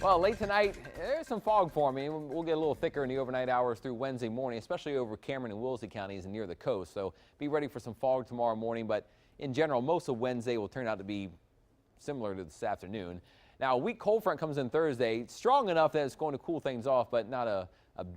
Well, late tonight, there's some fog forming. We'll get a little thicker in the overnight hours through Wednesday morning, especially over Cameron and Woolsey counties and near the coast. So be ready for some fog tomorrow morning. But in general, most of Wednesday will turn out to be similar to this afternoon. Now, a weak cold front comes in Thursday, strong enough that it's going to cool things off, but not a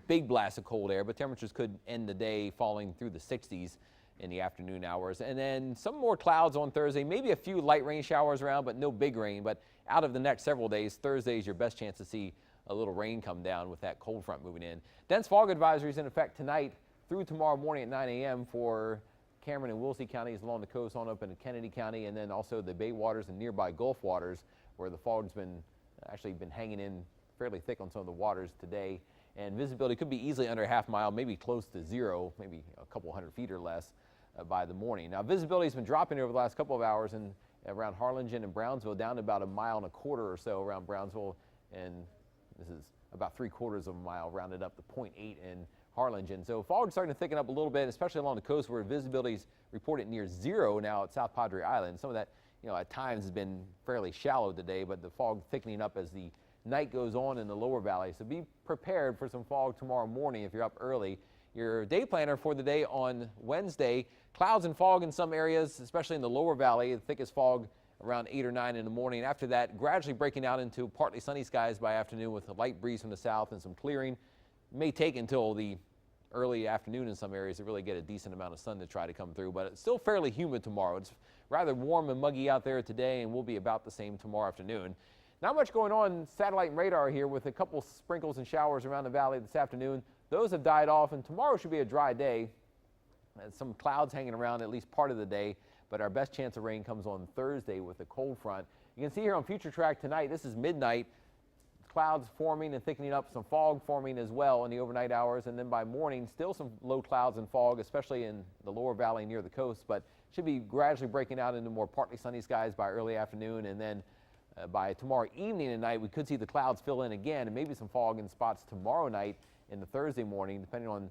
big blast of cold air. But temperatures could end the day falling through the 60s in the afternoon hours. And then some more clouds on Thursday, maybe a few light rain showers around, but no big rain. But out of the next several days, Thursday is your best chance to see a little rain come down with that cold front moving in. Dense fog advisories in effect tonight through tomorrow morning at 9 a.m. for Cameron and Woolsey counties along the coast on up in Kennedy County, and then also the Bay waters and nearby Gulf waters where the fog's actually been hanging in fairly thick on some of the waters today. And visibility could be easily under a half mile, maybe close to zero, maybe a couple hundred feet or less by the morning. Now, visibility has been dropping over the last couple of hours and around Harlingen and Brownsville down to about 1.25 miles or so around Brownsville, and this is about 3/4 of a mile rounded up to 0.8 in Harlingen. So fog's starting to thicken up a little bit, especially along the coast where visibility is reported near zero now at South Padre Island. Some of that, at times has been fairly shallow today, but the fog thickening up as the night goes on in the lower valley. So be prepared for some fog tomorrow morning if you're up early. Your day planner for the day on Wednesday, clouds and fog in some areas, especially in the lower valley, the thickest fog around 8 or 9 in the morning. After that, gradually breaking out into partly sunny skies by afternoon with a light breeze from the south and some clearing. It may take until the early afternoon in some areas to really get a decent amount of sun to try to come through, but it's still fairly humid tomorrow. It's rather warm and muggy out there today, and will be about the same tomorrow afternoon. Not much going on satellite and radar here with a couple sprinkles and showers around the valley this afternoon. Those have died off, and tomorrow should be a dry day. Some clouds hanging around at least part of the day, but our best chance of rain comes on Thursday with a cold front. You can see here on Future Track tonight, this is midnight, clouds forming and thickening up, some fog forming as well in the overnight hours, and then by morning, still some low clouds and fog, especially in the lower valley near the coast, but should be gradually breaking out into more partly sunny skies by early afternoon, and then by tomorrow evening and night, we could see the clouds fill in again, and maybe some fog in spots tomorrow night in the Thursday morning, depending on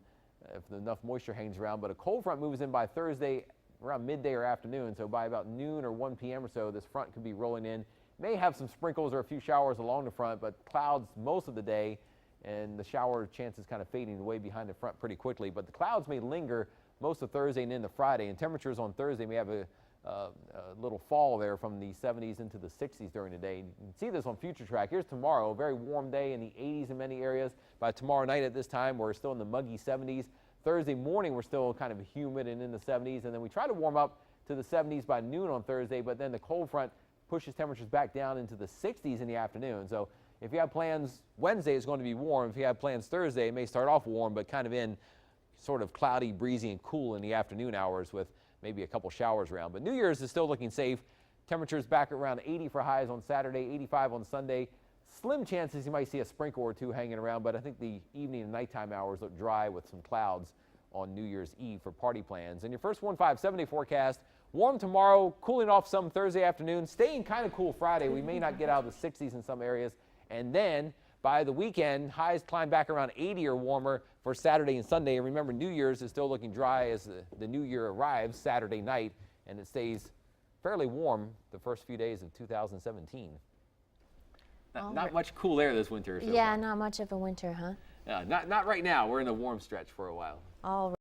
if enough moisture hangs around. But a cold front moves in by Thursday around midday or afternoon, so by about noon or 1 p.m. or so, this front could be rolling in. May have some sprinkles or a few showers along the front, but clouds most of the day, and the shower chances kind of fading away behind the front pretty quickly. But the clouds may linger most of Thursday and into Friday, and temperatures on Thursday may have a little fall there from the 70s into the 60s during the day. You can see this on Future Track. Here's tomorrow, a very warm day in the 80s in many areas. By tomorrow night at this time, we're still in the muggy 70s. Thursday morning, we're still kind of humid and in the 70s, and then we try to warm up to the 70s by noon on Thursday, but then the cold front pushes temperatures back down into the 60s in the afternoon. So if you have plans Wednesday, it's going to be warm. If you have plans Thursday, it may start off warm, but kind of in sort of cloudy, breezy, and cool in the afternoon hours with maybe a couple showers around. But New Year's is still looking safe. Temperatures back around 80 for highs on Saturday, 85 on Sunday. Slim chances you might see a sprinkle or two hanging around, but I think the evening and nighttime hours look dry with some clouds on New Year's Eve for party plans. And your first 7-day forecast, warm tomorrow, cooling off some Thursday afternoon, staying kind of cool Friday. We may not get out of the 60s in some areas. And then by the weekend, highs climb back around 80 or warmer for Saturday and Sunday. And remember, New Year's is still looking dry as the new year arrives Saturday night, and it stays fairly warm the first few days of 2017. Not much cool air this winter. So yeah, not much of a winter, huh? Not right now. We're in a warm stretch for a while. All